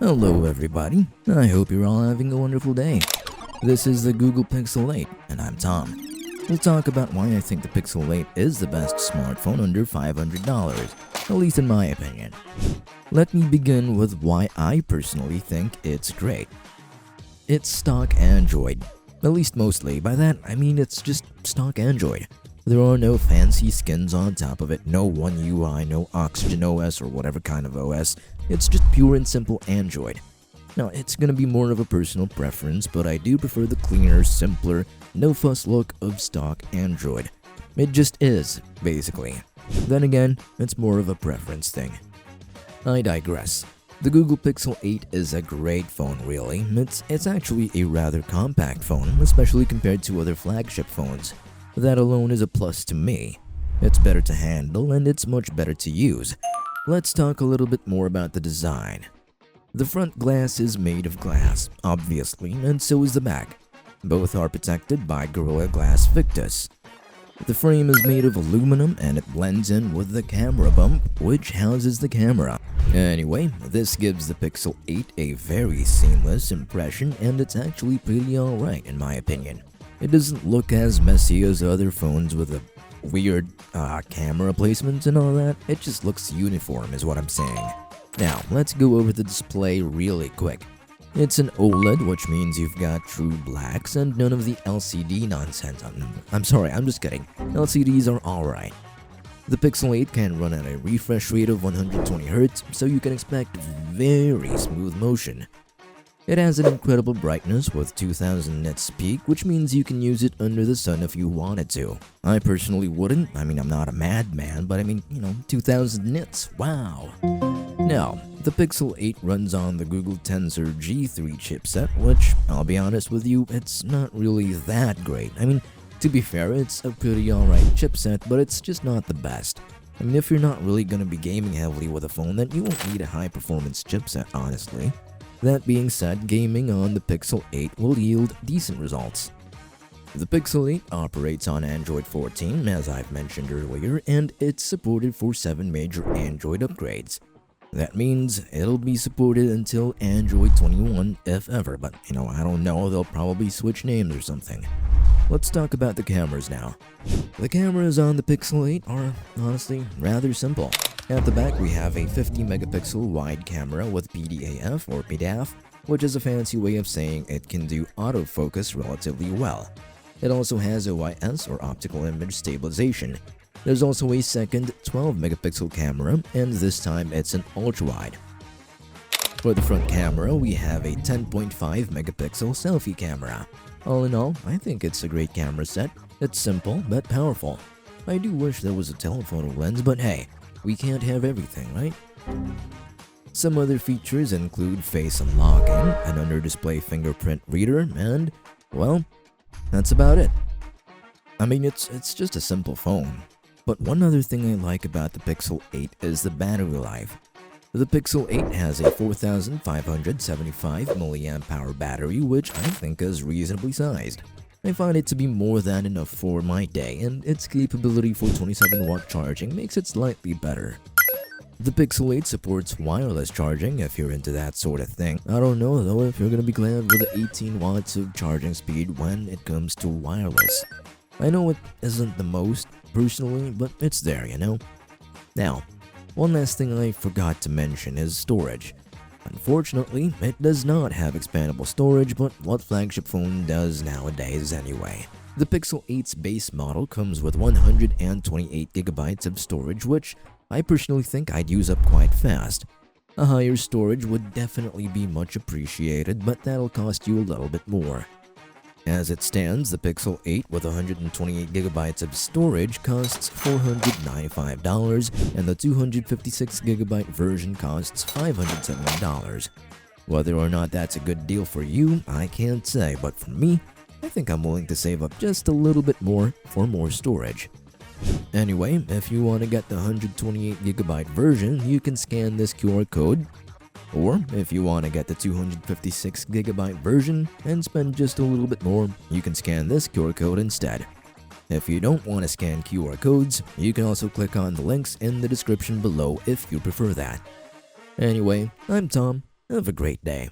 Hello everybody, I hope you're all having a wonderful day. This is the Google Pixel 8 and I'm Tom. We'll talk about why I think the Pixel 8 is the best smartphone under $500, at least in my opinion. Let me begin with why I personally think it's great. It's stock Android, at least mostly. By that I mean it's just stock Android. There are no fancy skins on top of it, no One UI, no Oxygen OS or whatever kind of OS. It's just pure and simple Android. Now, it's gonna be more of a personal preference, but I do prefer the cleaner, simpler, no-fuss look of stock Android. It just is, basically. Then again, it's more of a preference thing. I digress. The Google Pixel 8 is a great phone, really. It's actually a rather compact phone, especially compared to other flagship phones. That alone is a plus to me. It's better to handle and it's much better to use. Let's talk a little bit more about the design. The front glass is made of glass, obviously, and so is the back. Both are protected by Gorilla Glass Victus. The frame is made of aluminum and it blends in with the camera bump, which houses the camera. Anyway, this gives the Pixel 8 a very seamless impression and it's actually pretty alright in my opinion. It doesn't look as messy as other phones with a weird camera placement and all that. It just looks uniform is what I'm saying. Now, let's go over the display really quick. It's an OLED, which means you've got true blacks and none of the LCD nonsense. I'm sorry, I'm just kidding. LCDs are alright. The Pixel 8 can run at a refresh rate of 120Hz, so you can expect very smooth motion. It has an incredible brightness with 2000 nits peak, which means you can use it under the sun if you wanted to. I personally wouldn't. I mean, I'm not a madman, but 2000 nits. Wow. Now, the Pixel 8 runs on the Google Tensor G3 chipset, which, I'll be honest with you, it's not really that great. To be fair, it's a pretty alright chipset, but it's just not the best. If you're not really gonna be gaming heavily with a phone, then you won't need a high-performance chipset, honestly. That being said, gaming on the Pixel 8 will yield decent results. The Pixel 8 operates on Android 14, as I've mentioned earlier, and it's supported for 7 major Android upgrades. That means it'll be supported until Android 21, if ever, but I don't know, they'll probably switch names or something. Let's talk about the cameras now. The cameras on the Pixel 8 are honestly rather simple. At the back we have a 50-megapixel wide camera with PDAF or PDAF, which is a fancy way of saying it can do autofocus relatively well. It also has OIS or optical image stabilization. There's also a second 12-megapixel camera, and this time it's an ultra-wide. For the front camera, we have a 10.5-megapixel selfie camera. All in all, I think it's a great camera set. It's simple but powerful. I do wish there was a telephoto lens, but hey, we can't have everything, right? Some other features include face unlocking, an under-display fingerprint reader, and, well, that's about it. It's just a simple phone. But one other thing I like about the Pixel 8 is the battery life. The Pixel 8 has a 4575 mAh battery, which I think is reasonably sized. I find it to be more than enough for my day, and its capability for 27-watt charging makes it slightly better. The Pixel 8 supports wireless charging if you're into that sort of thing. I don't know though if you're gonna be glad with the 18 watts of charging speed when it comes to wireless. I know it isn't the most, personally, but it's there, Now, one last thing I forgot to mention is storage. Unfortunately, it does not have expandable storage, but what flagship phone does nowadays anyway? The Pixel 8's base model comes with 128GB of storage, which I personally think I'd use up quite fast. A higher storage would definitely be much appreciated, but that'll cost you a little bit more. As it stands, the Pixel 8 with 128GB of storage costs $495, and the 256GB version costs $570. Whether or not that's a good deal for you, I can't say, but for me, I think I'm willing to save up just a little bit more for more storage. Anyway, if you want to get the 128GB version, you can scan this QR code. Or, if you want to get the 256GB version and spend just a little bit more, you can scan this QR code instead. If you don't want to scan QR codes, you can also click on the links in the description below if you prefer that. Anyway, I'm Tom. Have a great day.